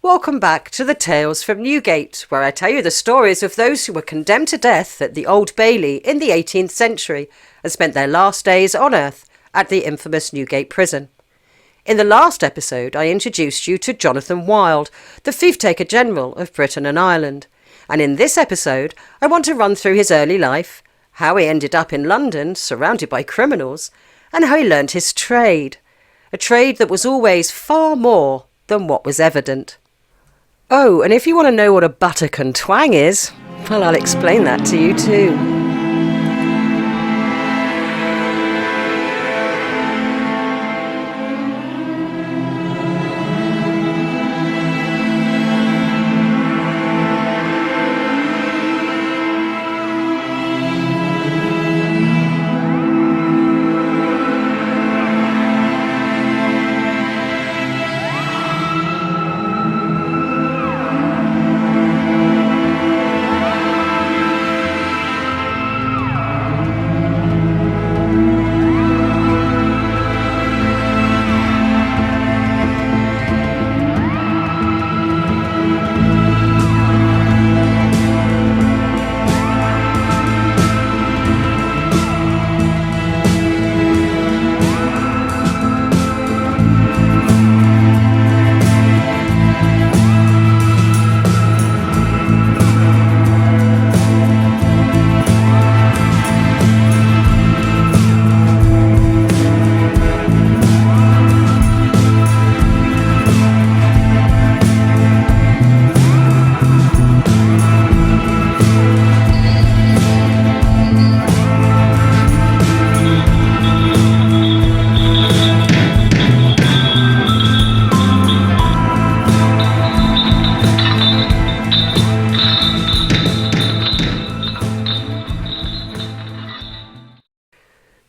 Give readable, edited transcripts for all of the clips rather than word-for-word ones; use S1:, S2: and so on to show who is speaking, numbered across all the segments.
S1: Welcome back to the Tales from Newgate, where I tell you the stories of those who were condemned to death at the Old Bailey in the 18th century and spent their last days on earth at the infamous Newgate prison. In the last episode, I introduced you to Jonathan Wild, the Thief-Taker General of Britain and Ireland. And in this episode, I want to run through his early life, how he ended up in London surrounded by criminals, and how he learned his trade. A trade that was always far more than what was evident. Oh, and if you want to know what a Buttock and Twang is, well, I'll explain that to you too.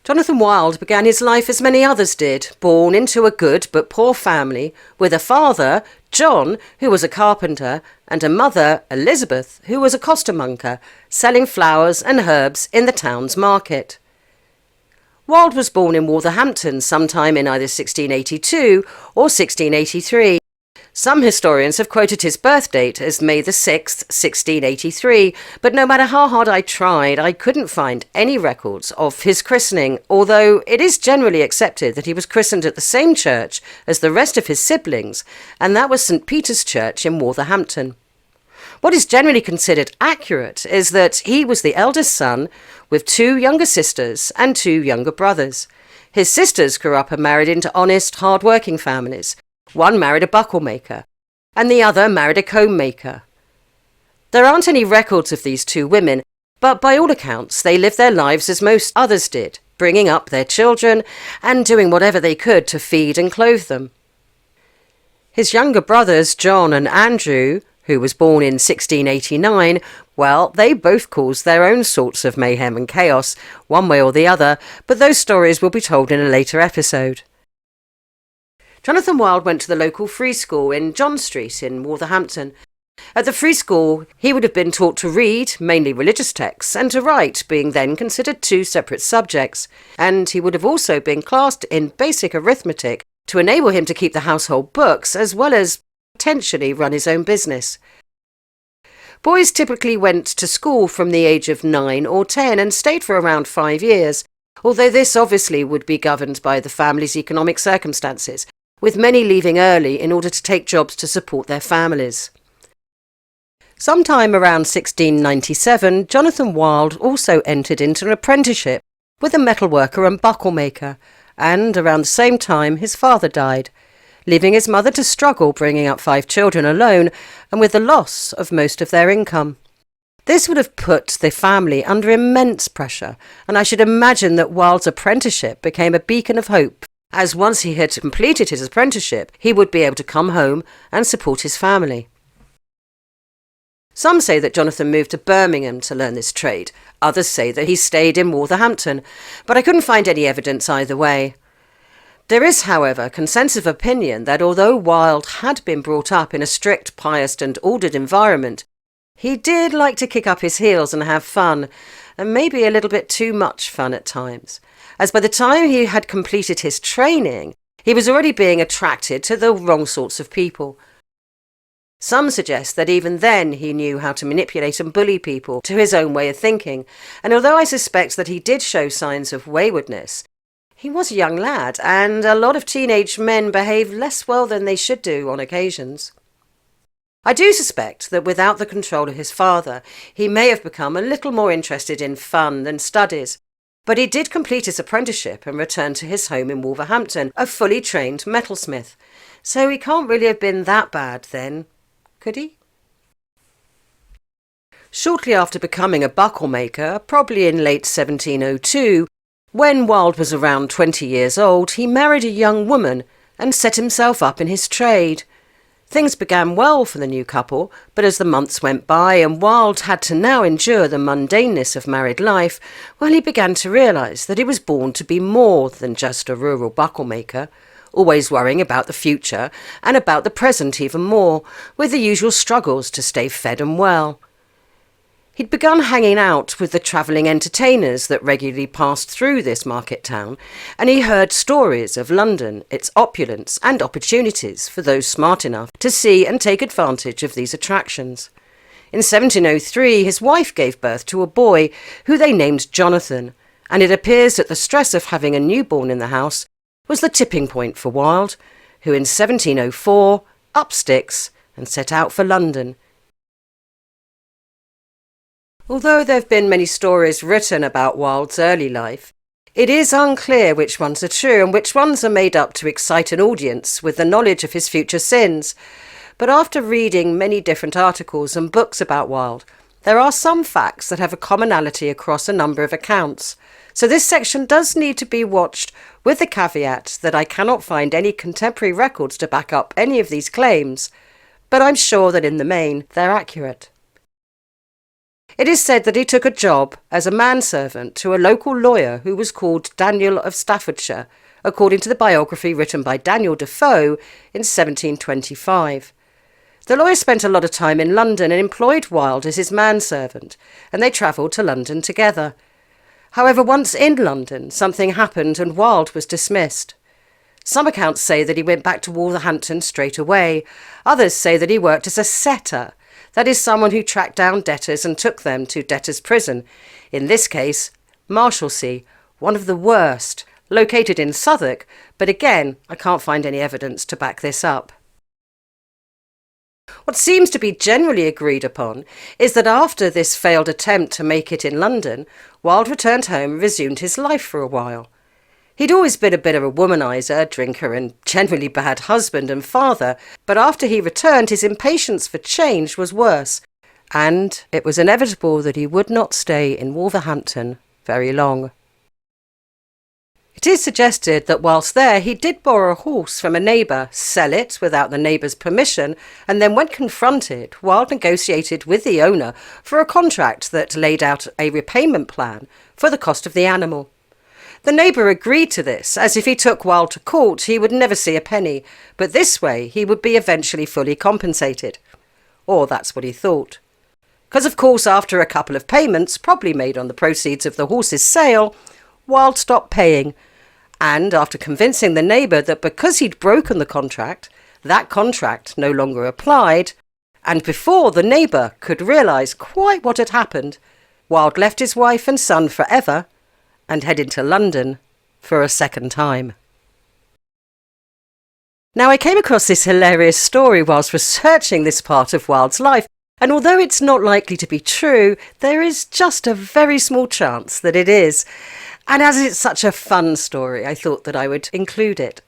S1: Jonathan Wild began his life as many others did, born into a good but poor family, with a father, John, who was a carpenter, and a mother, Elizabeth, who was a costermonger, selling flowers and herbs in the town's market. Wild was born in Wolverhampton sometime in either 1682 or 1683. Some historians have quoted his birth date as May the 6th, 1683, but no matter how hard I tried, I couldn't find any records of his christening, although it is generally accepted that he was christened at the same church as the rest of his siblings, and that was St. Peter's Church in Wolverhampton. What is generally considered accurate is that he was the eldest son, with two younger sisters and two younger brothers. His sisters grew up and married into honest, hard-working families. One married a buckle maker, and the other married a comb maker. There aren't any records of these two women, but by all accounts they lived their lives as most others did, bringing up their children and doing whatever they could to feed and clothe them. His younger brothers, John and Andrew, who was born in 1689, well, they both caused their own sorts of mayhem and chaos, one way or the other, but those stories will be told in a later episode. Jonathan Wild went to the local free school in John Street in Wolverhampton. At the free school, he would have been taught to read, mainly religious texts, and to write, being then considered two separate subjects, and he would have also been classed in basic arithmetic to enable him to keep the household books as well as potentially run his own business. Boys typically went to school from the age of 9 or 10 and stayed for around 5 years, although this obviously would be governed by the family's economic circumstances, with many leaving early in order to take jobs to support their families. Sometime around 1697, Jonathan Wild also entered into an apprenticeship with a metalworker and buckle maker, and around the same time his father died, leaving his mother to struggle bringing up 5 children alone and with the loss of most of their income. This would have put the family under immense pressure, and I should imagine that Wild's apprenticeship became a beacon of hope, as once he had completed his apprenticeship, he would be able to come home and support his family. Some say that Jonathan moved to Birmingham to learn this trade. Others say that he stayed in Wolverhampton, but I couldn't find any evidence either way. There is, however, consensus of opinion that although Wild had been brought up in a strict, pious and ordered environment, he did like to kick up his heels and have fun, and maybe a little bit too much fun at times, as by the time he had completed his training, he was already being attracted to the wrong sorts of people. Some suggest that even then he knew how to manipulate and bully people to his own way of thinking, and although I suspect that he did show signs of waywardness, he was a young lad, and a lot of teenage men behave less well than they should do on occasions. I do suspect that without the control of his father, he may have become a little more interested in fun than studies, but he did complete his apprenticeship and return to his home in Wolverhampton, a fully trained metalsmith. So he can't really have been that bad then, could he? Shortly after becoming a buckle maker, probably in late 1702, when Wilde was around 20 years old, he married a young woman and set himself up in his trade. Things began well for the new couple, but as the months went by and Wilde had to now endure the mundaneness of married life, well, he began to realise that he was born to be more than just a rural buckle maker, always worrying about the future and about the present even more, with the usual struggles to stay fed and well. He'd begun hanging out with the travelling entertainers that regularly passed through this market town, and he heard stories of London, its opulence and opportunities for those smart enough to see and take advantage of these attractions. In 1703, his wife gave birth to a boy who they named Jonathan, and it appears that the stress of having a newborn in the house was the tipping point for Wilde, who in 1704 up sticks and set out for London. Although there have been many stories written about Wilde's early life, it is unclear which ones are true and which ones are made up to excite an audience with the knowledge of his future sins. But after reading many different articles and books about Wilde, there are some facts that have a commonality across a number of accounts. So this section does need to be watched with the caveat that I cannot find any contemporary records to back up any of these claims, but I'm sure that in the main they're accurate. It is said that he took a job as a manservant to a local lawyer who was called Daniel of Staffordshire, according to the biography written by Daniel Defoe in 1725. The lawyer spent a lot of time in London and employed Wilde as his manservant, and they travelled to London together. However, once in London, something happened and Wilde was dismissed. Some accounts say that he went back to Wolverhampton straight away. Others say that he worked as a setter, that is, someone who tracked down debtors and took them to debtors' prison. In this case, Marshalsea, one of the worst, located in Southwark, but again, I can't find any evidence to back this up. What seems to be generally agreed upon is that after this failed attempt to make it in London, Wilde returned home and resumed his life for a while. He'd always been a bit of a womanizer, drinker and generally bad husband and father, but after he returned his impatience for change was worse, and it was inevitable that he would not stay in Wolverhampton very long. It is suggested that whilst there he did borrow a horse from a neighbour, sell it without the neighbour's permission, and then when confronted, Wilde negotiated with the owner for a contract that laid out a repayment plan for the cost of the animal. The neighbour agreed to this, as if he took Wilde to court he would never see a penny, but this way he would be eventually fully compensated. Or that's what he thought. Because of course after a couple of payments, probably made on the proceeds of the horse's sale, Wilde stopped paying, and after convincing the neighbour that because he'd broken the contract, that contract no longer applied, and before the neighbour could realise quite what had happened, Wilde left his wife and son forever and headed to London for a second time. Now, I came across this hilarious story whilst researching this part of Wilde's life, and although it's not likely to be true, there is just a very small chance that it is. And as it's such a fun story, I thought that I would include it.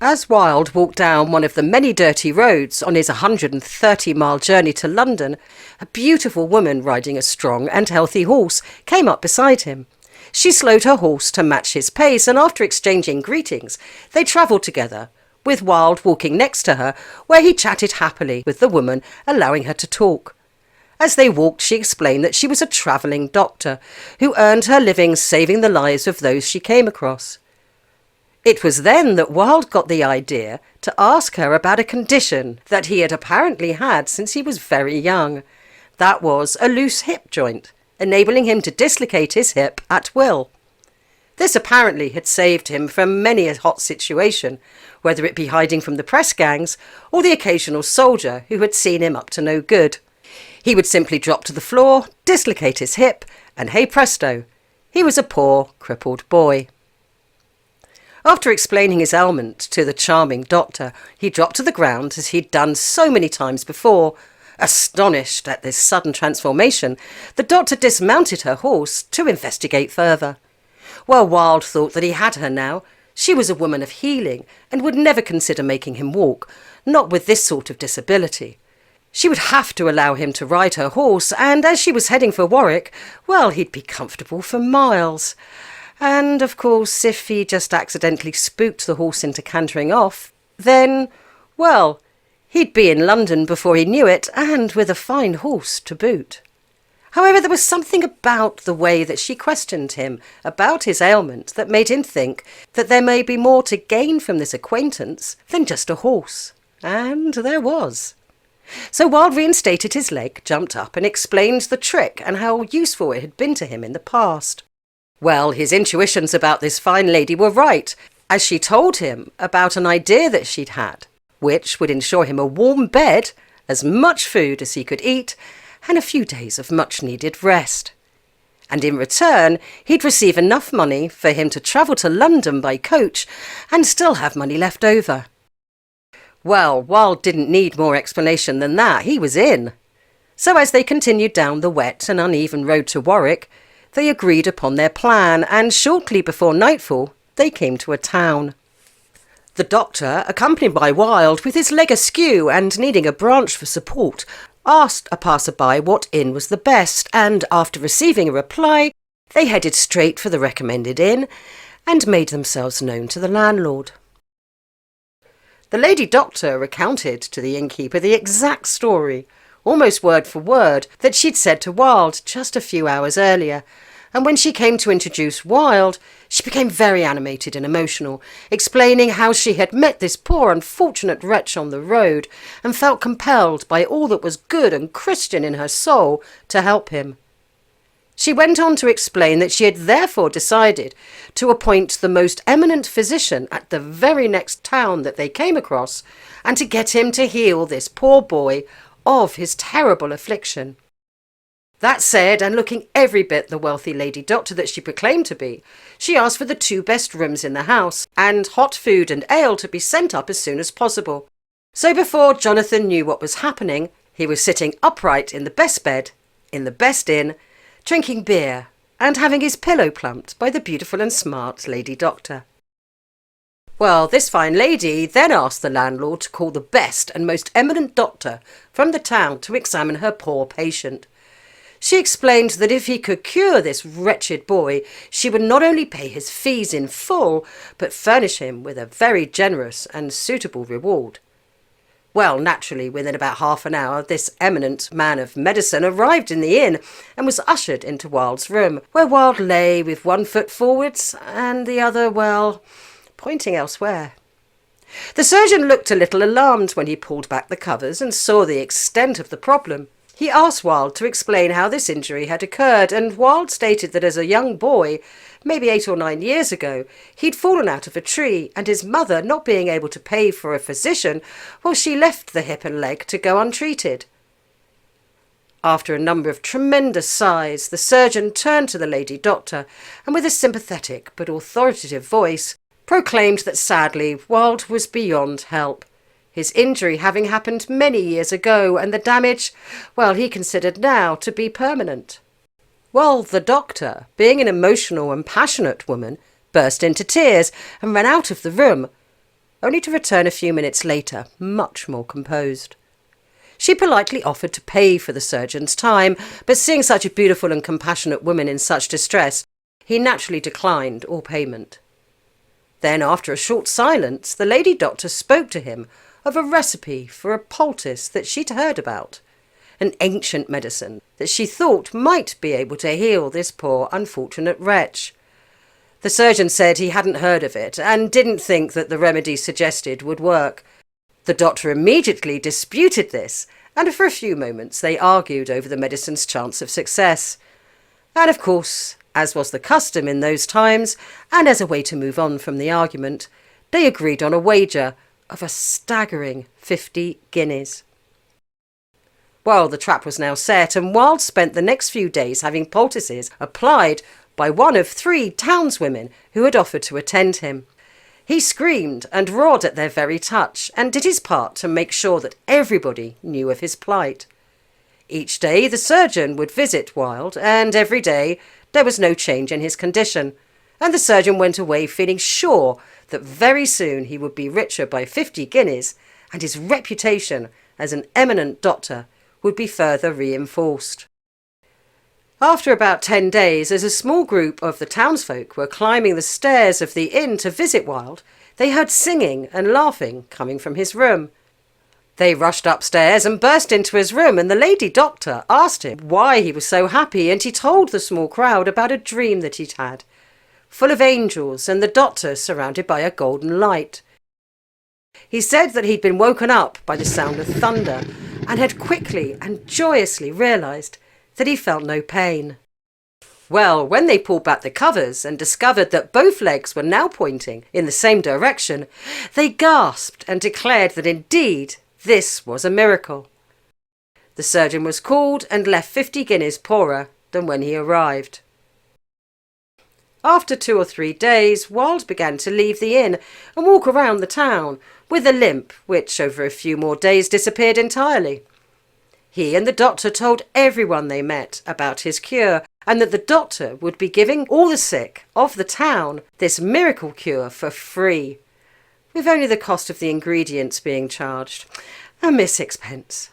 S1: As Wilde walked down one of the many dirty roads on his 130-mile journey to London, a beautiful woman riding a strong and healthy horse came up beside him. She slowed her horse to match his pace, and after exchanging greetings, they travelled together, with Wilde walking next to her, where he chatted happily with the woman, allowing her to talk. As they walked, she explained that she was a travelling doctor who earned her living saving the lives of those she came across. It was then that Wilde got the idea to ask her about a condition that he had apparently had since he was very young. That was a loose hip joint, enabling him to dislocate his hip at will. This apparently had saved him from many a hot situation, whether it be hiding from the press gangs or the occasional soldier who had seen him up to no good. He would simply drop to the floor, dislocate his hip, and hey presto, he was a poor, crippled boy. After explaining his ailment to the charming doctor, he dropped to the ground as he'd done so many times before. Astonished at this sudden transformation, the doctor dismounted her horse to investigate further. Well, Wilde thought that he had her now. She was a woman of healing and would never consider making him walk, not with this sort of disability. She would have to allow him to ride her horse, and as she was heading for Warwick, well, he'd be comfortable for miles. And, of course, if he just accidentally spooked the horse into cantering off, then, well, he'd be in London before he knew it, and with a fine horse to boot. However, there was something about the way that she questioned him about his ailment that made him think that there may be more to gain from this acquaintance than just a horse. And there was. So Wilde reinstated his leg, jumped up and explained the trick and how useful it had been to him in the past. Well, his intuitions about this fine lady were right, as she told him about an idea that she'd had, which would ensure him a warm bed, as much food as he could eat, and a few days of much-needed rest. And in return, he'd receive enough money for him to travel to London by coach and still have money left over. Well, Wilde didn't need more explanation than that. He was in. So as they continued down the wet and uneven road to Warwick, they agreed upon their plan, and shortly before nightfall, they came to a town. The doctor, accompanied by Wilde, with his leg askew and needing a branch for support, asked a passer-by what inn was the best, and after receiving a reply, they headed straight for the recommended inn and made themselves known to the landlord. The lady doctor recounted to the innkeeper the exact story, almost word for word, that she'd said to Wilde just a few hours earlier, and when she came to introduce Wilde, she became very animated and emotional, explaining how she had met this poor unfortunate wretch on the road and felt compelled by all that was good and Christian in her soul to help him. She went on to explain that she had therefore decided to appoint the most eminent physician at the very next town that they came across and to get him to heal this poor boy of his terrible affliction. That said, and looking every bit the wealthy lady doctor that she proclaimed to be, she asked for the 2 best rooms in the house and hot food and ale to be sent up as soon as possible. So before Jonathan knew what was happening, he was sitting upright in the best bed, in the best inn, drinking beer and having his pillow plumped by the beautiful and smart lady doctor. Well, this fine lady then asked the landlord to call the best and most eminent doctor from the town to examine her poor patient. She explained that if he could cure this wretched boy, she would not only pay his fees in full, but furnish him with a very generous and suitable reward. Well, naturally, within about half an hour, this eminent man of medicine arrived in the inn and was ushered into Wilde's room, where Wilde lay with one foot forwards and the other, well, pointing elsewhere. The surgeon looked a little alarmed when he pulled back the covers and saw the extent of the problem. He asked Wilde to explain how this injury had occurred, and Wilde stated that as a young boy, maybe 8 or 9 years ago, he'd fallen out of a tree, and his mother, not being able to pay for a physician, well, she left the hip and leg to go untreated. After a number of tremendous sighs, the surgeon turned to the lady doctor, and with a sympathetic but authoritative voice, proclaimed that sadly Wilde was beyond help. His injury having happened many years ago, and the damage, well, he considered now to be permanent. Well, the doctor, being an emotional and passionate woman, burst into tears and ran out of the room, only to return a few minutes later, much more composed. She politely offered to pay for the surgeon's time, but seeing such a beautiful and compassionate woman in such distress, he naturally declined all payment. Then, after a short silence, the lady doctor spoke to him of a recipe for a poultice that she'd heard about, an ancient medicine that she thought might be able to heal this poor unfortunate wretch. The surgeon said he hadn't heard of it and didn't think that the remedy suggested would work. The doctor immediately disputed this, and for a few moments they argued over the medicine's chance of success. And of course, As was the custom in those times, and as a way to move on from the argument, they agreed on a wager of a staggering 50 guineas. Well, the trap was now set, and Wilde spent the next few days having poultices applied by one of 3 townswomen who had offered to attend him. He screamed and roared at their very touch, and did his part to make sure that everybody knew of his plight. Each day the surgeon would visit Wilde, and every day there was no change in his condition, and the surgeon went away feeling sure that very soon he would be richer by 50 guineas, and his reputation as an eminent doctor would be further reinforced. After about 10 days, as a small group of the townsfolk were climbing the stairs of the inn to visit Wilde, they heard singing and laughing coming from his room. They rushed upstairs and burst into his room, and the lady doctor asked him why he was so happy, and he told the small crowd about a dream that he'd had, full of angels and the doctor surrounded by a golden light. He said that he'd been woken up by the sound of thunder and had quickly and joyously realised that he felt no pain. Well, when they pulled back the covers and discovered that both legs were now pointing in the same direction, they gasped and declared that indeed this was a miracle. The surgeon was called and left 50 guineas poorer than when he arrived. After 2 or 3 days, Wilde began to leave the inn and walk around the town with a limp, which over a few more days disappeared entirely. He and the doctor told everyone they met about his cure, and that the doctor would be giving all the sick of the town this miracle cure for free, with only the cost of the ingredients being charged, a mere 6p.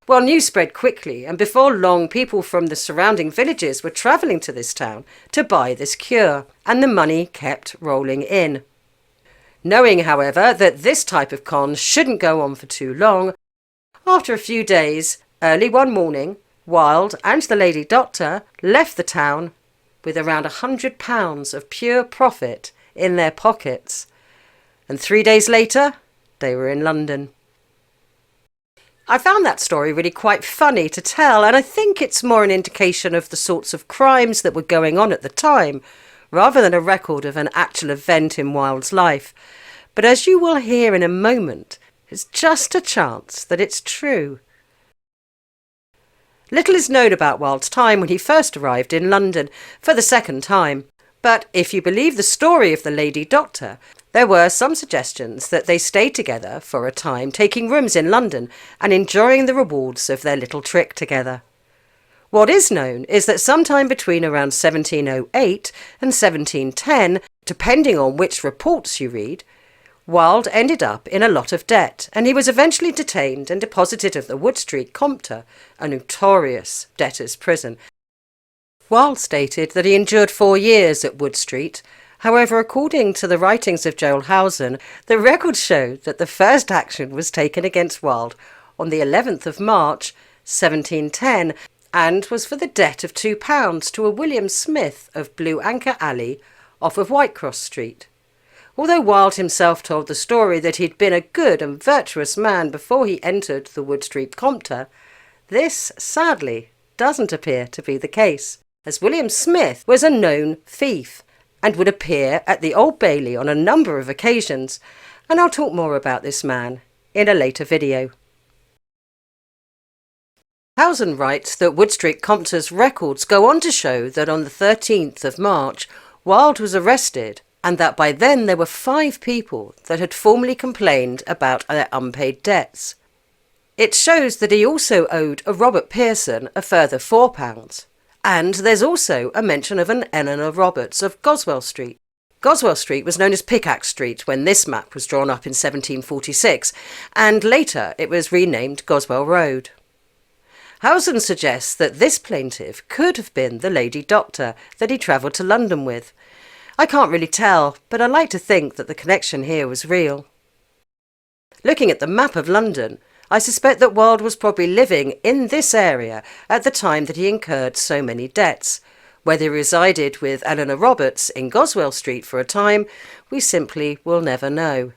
S1: Well, news spread quickly, and before long people from the surrounding villages were travelling to this town to buy this cure, and the money kept rolling in. Knowing, however, that this type of con shouldn't go on for too long, after a few days, early one morning, Wilde and the lady doctor left the town with around £100 of pure profit in their pockets, and 3 days later they were in London. I found that story really quite funny to tell, and I think it's more an indication of the sorts of crimes that were going on at the time, rather than a record of an actual event in Wilde's life. But as you will hear in a moment, there's just a chance that it's true. Little is known about Wilde's time when he first arrived in London for the second time, but if you believe the story of the lady doctor, there were some suggestions that they stayed together for a time, taking rooms in London and enjoying the rewards of their little trick together. What is known is that sometime between around 1708 and 1710, depending on which reports you read, Wilde ended up in a lot of debt, and he was eventually detained and deposited at the Wood Street Compter, a notorious debtors' prison. Wilde stated that he endured 4 years at Wood Street. However, according to the writings of Joel Housen, the records show that the first action was taken against Wilde on the 11th of March, 1710, and was for the debt of £2 to a William Smith of Blue Anchor Alley off of Whitecross Street. Although Wilde himself told the story that he'd been a good and virtuous man before he entered the Wood Street Compter, this, sadly, doesn't appear to be the case, as William Smith was a known thief and would appear at the Old Bailey on a number of occasions, and I'll talk more about this man in a later video. Housen writes that Wood Street Compter's records go on to show that on the 13th of March, Wilde was arrested, and that by then there were 5 people that had formally complained about their unpaid debts. It shows that he also owed a Robert Pearson a further £4. And there's also a mention of an Eleanor Roberts of Goswell Street. Goswell Street was known as Pickaxe Street when this map was drawn up in 1746, and later it was renamed Goswell Road. Housen suggests that this plaintiff could have been the lady doctor that he travelled to London with. I can't really tell, but I like to think that the connection here was real. Looking at the map of London, I suspect that Wilde was probably living in this area at the time that he incurred so many debts. Whether he resided with Eleanor Roberts in Goswell Street for a time, we simply will never know.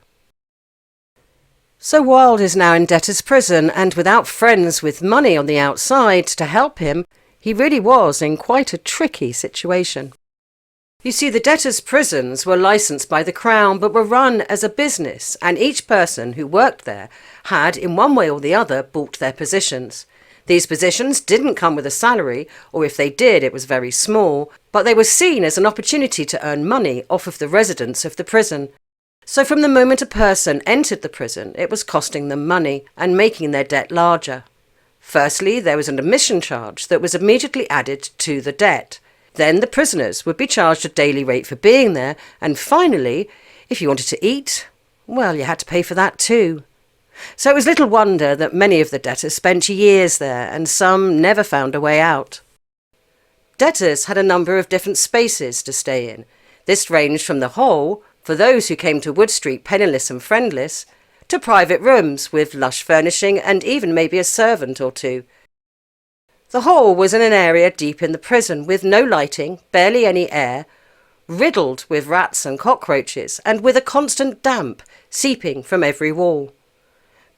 S1: So Wilde is now in debtor's prison, and without friends with money on the outside to help him, He really was in quite a tricky situation. You see, the debtors' prisons were licensed by the Crown but were run as a business, and each person who worked there had, in one way or the other, bought their positions. These positions didn't come with a salary, or if they did, it was very small, but they were seen as an opportunity to earn money off of the residents of the prison. So from the moment a person entered the prison, it was costing them money and making their debt larger. Firstly, there was an admission charge that was immediately added to the debt. Then the prisoners would be charged a daily rate for being there, and finally, if you wanted to eat, well, you had to pay for that too. So it was little wonder that many of the debtors spent years there, and some never found a way out. Debtors had a number of different spaces to stay in. This ranged from the hole, for those who came to Wood Street penniless and friendless, to private rooms with lush furnishing and even maybe a servant or two. The hole was in an area deep in the prison with no lighting, barely any air, riddled with rats and cockroaches, and with a constant damp seeping from every wall.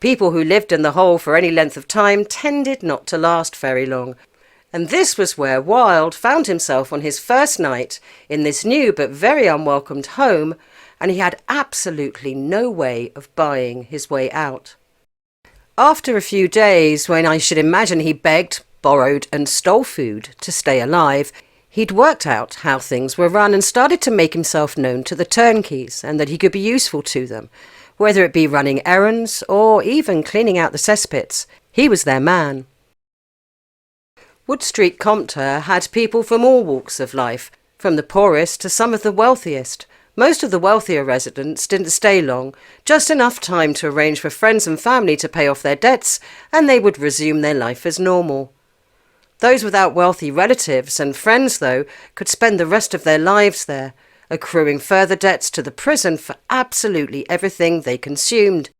S1: People who lived in the hole for any length of time tended not to last very long, and this was where Wilde found himself on his first night in this new but very unwelcomed home, and he had absolutely no way of buying his way out. After a few days, when I should imagine he begged, borrowed and stole food to stay alive, he'd worked out how things were run and started to make himself known to the turnkeys, and that he could be useful to them, whether it be running errands or even cleaning out the cesspits. He was their man. Wood Street Compter had people from all walks of life, from the poorest to some of the wealthiest. Most of the wealthier residents didn't stay long, just enough time to arrange for friends and family to pay off their debts, and they would resume their life as normal. Those without wealthy relatives and friends, though, could spend the rest of their lives there, accruing further debts to the prison for absolutely everything they consumed.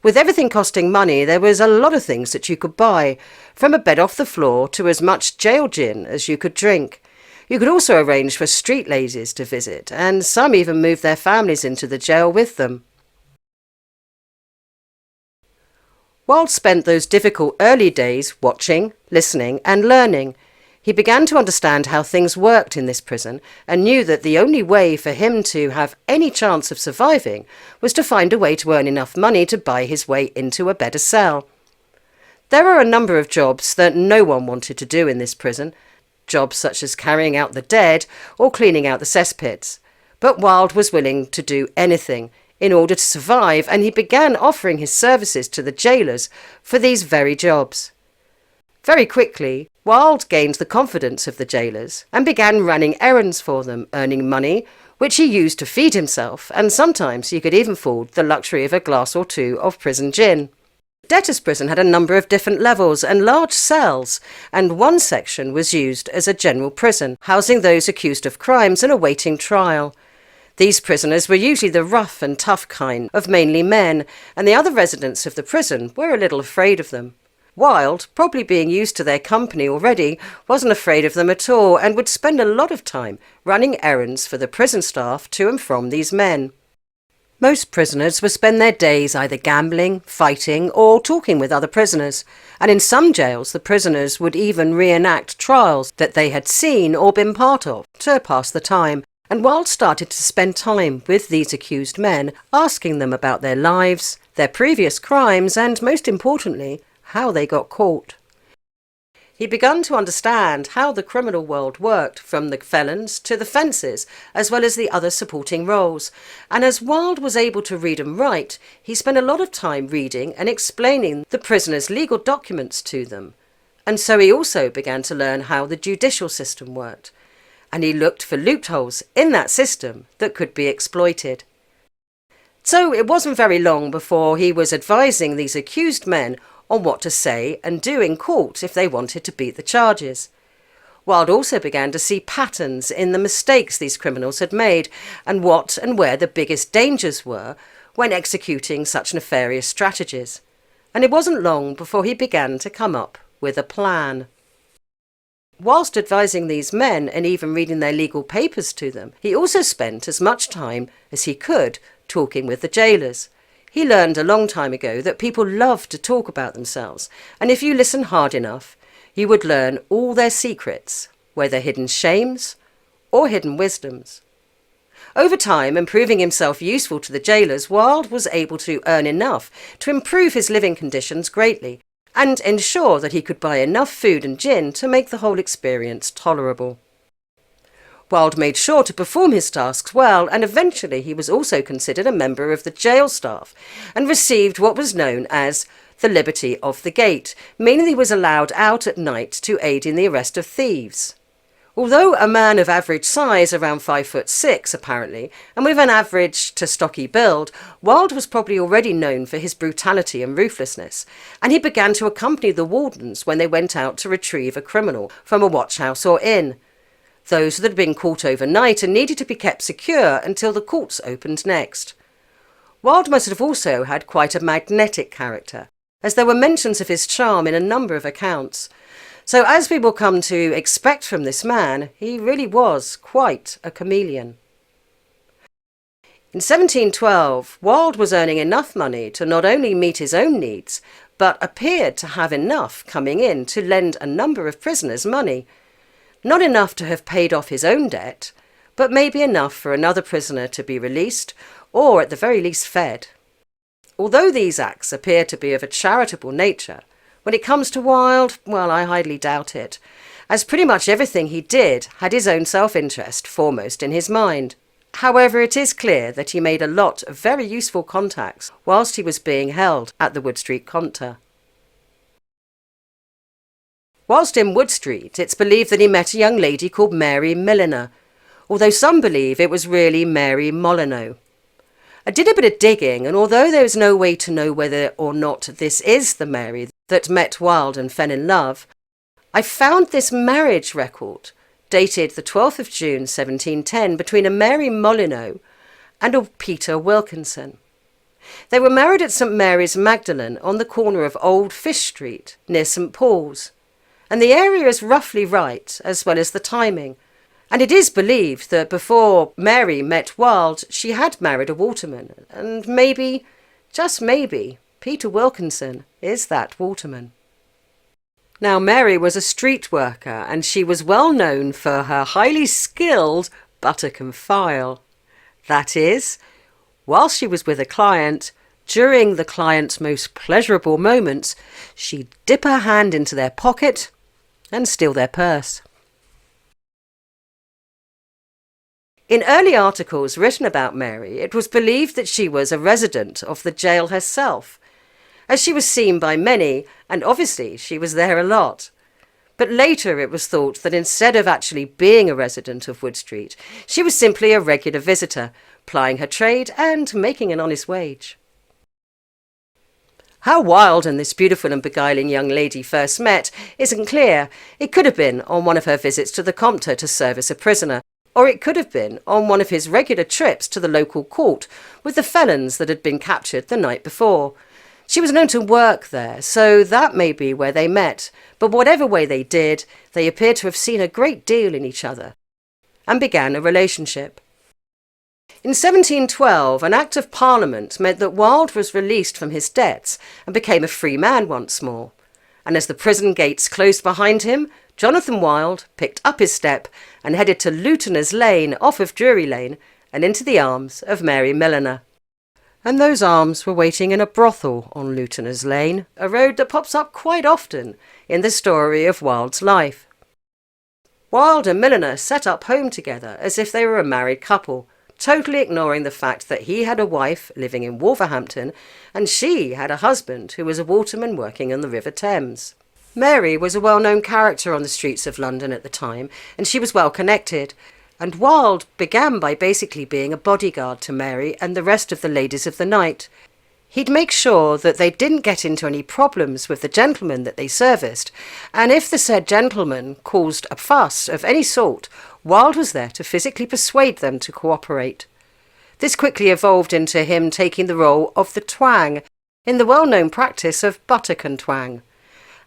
S1: With everything costing money, there was a lot of things that you could buy, from a bed off the floor to as much jail gin as you could drink. You could also arrange for street ladies to visit, and some even moved their families into the jail with them. Wilde spent those difficult early days watching, listening and learning. He began to understand how things worked in this prison and knew that the only way for him to have any chance of surviving was to find a way to earn enough money to buy his way into a better cell. There were a number of jobs that no one wanted to do in this prison, jobs such as carrying out the dead or cleaning out the cesspits. But Wilde was willing to do anything in order to survive, and he began offering his services to the jailers for these very jobs. Very quickly, Wilde gained the confidence of the jailers and began running errands for them, earning money, which he used to feed himself, and sometimes he could even afford the luxury of a glass or two of prison gin. Debtors' prison had a number of different levels and large cells, and one section was used as a general prison, housing those accused of crimes and awaiting trial. These prisoners were usually the rough and tough kind of mainly men, and the other residents of the prison were a little afraid of them. Wilde, probably being used to their company already, wasn't afraid of them at all and would spend a lot of time running errands for the prison staff to and from these men. Most prisoners would spend their days either gambling, fighting or talking with other prisoners, and in some jails the prisoners would even reenact trials that they had seen or been part of to pass the time. And Wilde started to spend time with these accused men, asking them about their lives, their previous crimes, and most importantly, how they got caught. He began to understand how the criminal world worked, from the felons to the fences, as well as the other supporting roles. And as Wilde was able to read and write, he spent a lot of time reading and explaining the prisoners' legal documents to them. And so he also began to learn how the judicial system worked. And he looked for loopholes in that system that could be exploited. So it wasn't very long before he was advising these accused men on what to say and do in court if they wanted to beat the charges. Wilde also began to see patterns in the mistakes these criminals had made, and what and where the biggest dangers were when executing such nefarious strategies. And it wasn't long before he began to come up with a plan. Whilst advising these men and even reading their legal papers to them, he also spent as much time as he could talking with the jailers. He learned a long time ago that people love to talk about themselves, and if you listen hard enough, He would learn all their secrets, whether hidden shames or hidden wisdoms. Over time, and proving himself useful to the jailers, Wilde was able to earn enough to improve his living conditions greatly and ensure that he could buy enough food and gin to make the whole experience tolerable. Wilde made sure to perform his tasks well, and eventually he was also considered a member of the jail staff and received what was known as the liberty of the gate, meaning he was allowed out at night to aid in the arrest of thieves. Although a man of average size, around 5'6" apparently, and with an average to stocky build, Wilde was probably already known for his brutality and ruthlessness, and he began to accompany the wardens when they went out to retrieve a criminal from a watchhouse or inn. Those that had been caught overnight and needed to be kept secure until the courts opened next. Wilde must have also had quite a magnetic character, as there were mentions of his charm in a number of accounts. So as we will come to expect from this man, he really was quite a chameleon. In 1712, Wilde was earning enough money to not only meet his own needs, but appeared to have enough coming in to lend a number of prisoners money. Not enough to have paid off his own debt, but maybe enough for another prisoner to be released, or at the very least fed. Although these acts appear to be of a charitable nature, when it comes to Wilde, well, I highly doubt it, as pretty much everything he did had his own self-interest foremost in his mind. However, it is clear that he made a lot of very useful contacts whilst he was being held at the Wood Street Compter. Whilst in Wood Street, it's believed that he met a young lady called Mary Milliner, although some believe it was really Mary Molyneux. I did a bit of digging, and although there is no way to know whether or not this is the Mary that met Wilde and fell in love, I found this marriage record, dated the 12th of June 1710, between a Mary Molyneux and a Peter Wilkinson. They were married at St Mary's Magdalen on the corner of Old Fish Street, near St Paul's, and the area is roughly right, as well as the timing. And it is believed that before Mary met Wilde, she had married a waterman, and maybe, just maybe, Peter Wilkinson is that waterman. Now, Mary was a street worker, and she was well known for her highly skilled buttock and file. That is, while she was with a client, during the client's most pleasurable moments, she'd dip her hand into their pocket and steal their purse. In early articles written about Mary, it was believed that she was a resident of the jail herself, as she was seen by many, and obviously she was there a lot. But later it was thought that instead of actually being a resident of Wood Street, she was simply a regular visitor, plying her trade and making an honest wage. How Wilde and this beautiful and beguiling young lady first met isn't clear. It could have been on one of her visits to the Compter to service a prisoner, or it could have been on one of his regular trips to the local court with the felons that had been captured the night before. She was known to work there, so that may be where they met, but whatever way they did, they appeared to have seen a great deal in each other, and began a relationship. In 1712, an Act of Parliament meant that Wilde was released from his debts and became a free man once more, and as the prison gates closed behind him, Jonathan Wilde picked up his step and headed to Lutener's Lane off of Drury Lane and into the arms of Mary Milliner. And those arms were waiting in a brothel on Lutener's Lane, a road that pops up quite often in the story of Wilde's life. Wilde and Milliner set up home together as if they were a married couple, totally ignoring the fact that he had a wife living in Wolverhampton and she had a husband who was a waterman working on the River Thames. Mary was a well-known character on the streets of London at the time, and she was well connected, and Wilde began by basically being a bodyguard to Mary and the rest of the ladies of the night. He'd make sure that they didn't get into any problems with the gentlemen that they serviced, and if the said gentleman caused a fuss of any sort, Wilde was there to physically persuade them to cooperate. This quickly evolved into him taking the role of the twang in the well-known practice of Buttock and Twang.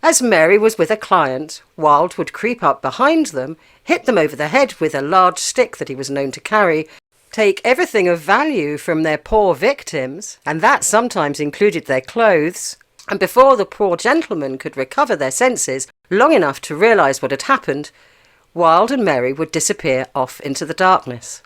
S1: As Mary was with a client, Wilde would creep up behind them, hit them over the head with a large stick that he was known to carry, take everything of value from their poor victims, and that sometimes included their clothes, And before the poor gentlemen could recover their senses long enough to realise what had happened, Wilde and Mary would disappear off into the darkness.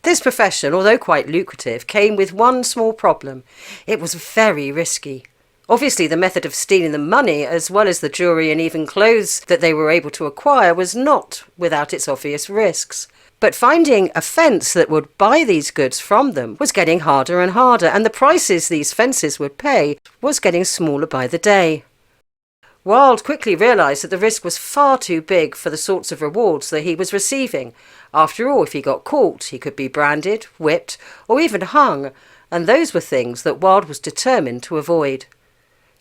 S1: This profession, although quite lucrative, came with one small problem. It was very risky. Obviously, the method of stealing the money, as well as the jewellery and even clothes that they were able to acquire, was not without its obvious risks. But finding a fence that would buy these goods from them was getting harder and harder, and the prices these fences would pay was getting smaller by the day. Wilde quickly realised that the risk was far too big for the sorts of rewards that he was receiving. After all, if he got caught, he could be branded, whipped, or even hung, and those were things that Wilde was determined to avoid.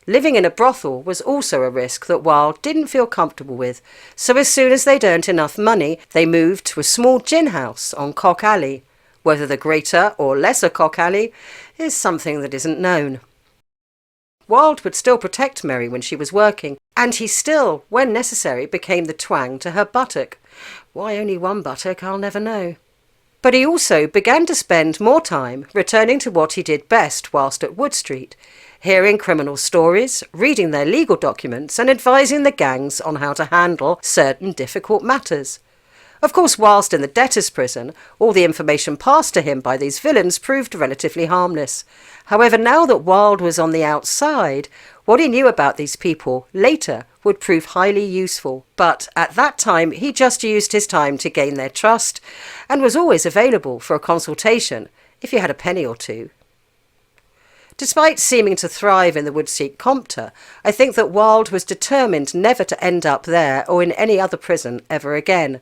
S1: Living in a brothel was also a risk that Wilde didn't feel comfortable with, so as soon as they'd earned enough money, they moved to a small gin house on Cock Alley. Whether the greater or lesser Cock Alley is something that isn't known. Wilde would still protect Mary when she was working, and he still, when necessary, became the twang to her buttock. Why only one buttock, I'll never know. But he also began to spend more time returning to what he did best whilst at Wood Street, hearing criminal stories, reading their legal documents, and advising the gangs on how to handle certain difficult matters. Of course, whilst in the debtor's prison, all the information passed to him by these villains proved relatively harmless. However, now that Wilde was on the outside, what he knew about these people later would prove highly useful. But at that time, he just used his time to gain their trust and was always available for a consultation if you had a penny or two. Despite seeming to thrive in the Wood Street Compter, I think that Wilde was determined never to end up there or in any other prison ever again.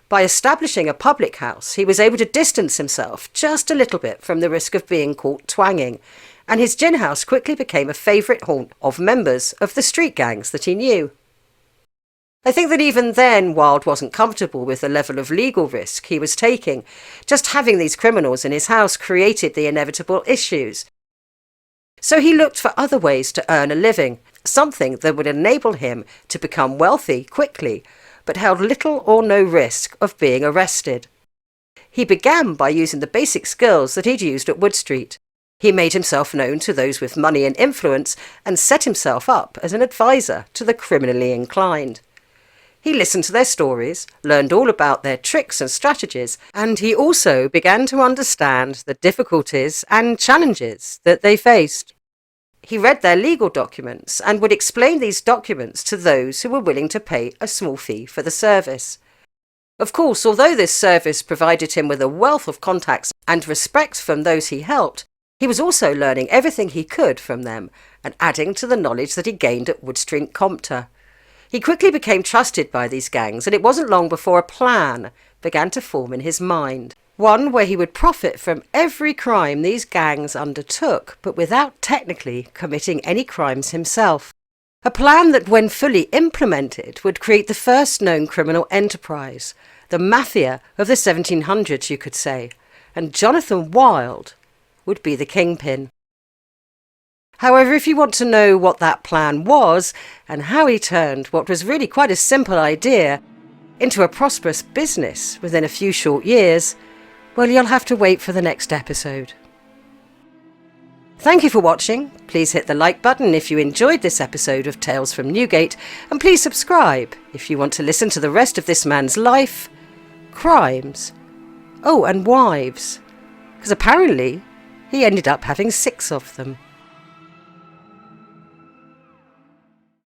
S1: By establishing a public house, he was able to distance himself just a little bit from the risk of being caught twanging, and his gin house quickly became a favourite haunt of members of the street gangs that he knew. I think that even then Wilde wasn't comfortable with the level of legal risk he was taking. Just having these criminals in his house created the inevitable issues. So he looked for other ways to earn a living, something that would enable him to become wealthy quickly, but held little or no risk of being arrested. He began by using the basic skills that he'd used at Wood Street. He made himself known to those with money and influence and set himself up as an advisor to the criminally inclined. He listened to their stories, learned all about their tricks and strategies, and he also began to understand the difficulties and challenges that they faced. He read their legal documents and would explain these documents to those who were willing to pay a small fee for the service. Of course, although this service provided him with a wealth of contacts and respect from those he helped, he was also learning everything he could from them and adding to the knowledge that he gained at Wood Street Compter. He quickly became trusted by these gangs, and it wasn't long before a plan began to form in his mind. One where he would profit from every crime these gangs undertook, but without technically committing any crimes himself. A plan that, when fully implemented, would create the first known criminal enterprise, the mafia of the 1700s, you could say, and Jonathan Wilde would be the kingpin. However, if you want to know what that plan was and how he turned what was really quite a simple idea into a prosperous business within a few short years, well, you'll have to wait for the next episode. Thank you for watching. Please hit the like button if you enjoyed this episode of Tales from Newgate, and please subscribe if you want to listen to the rest of this man's life, crimes, and wives, because apparently he ended up having 6 of them.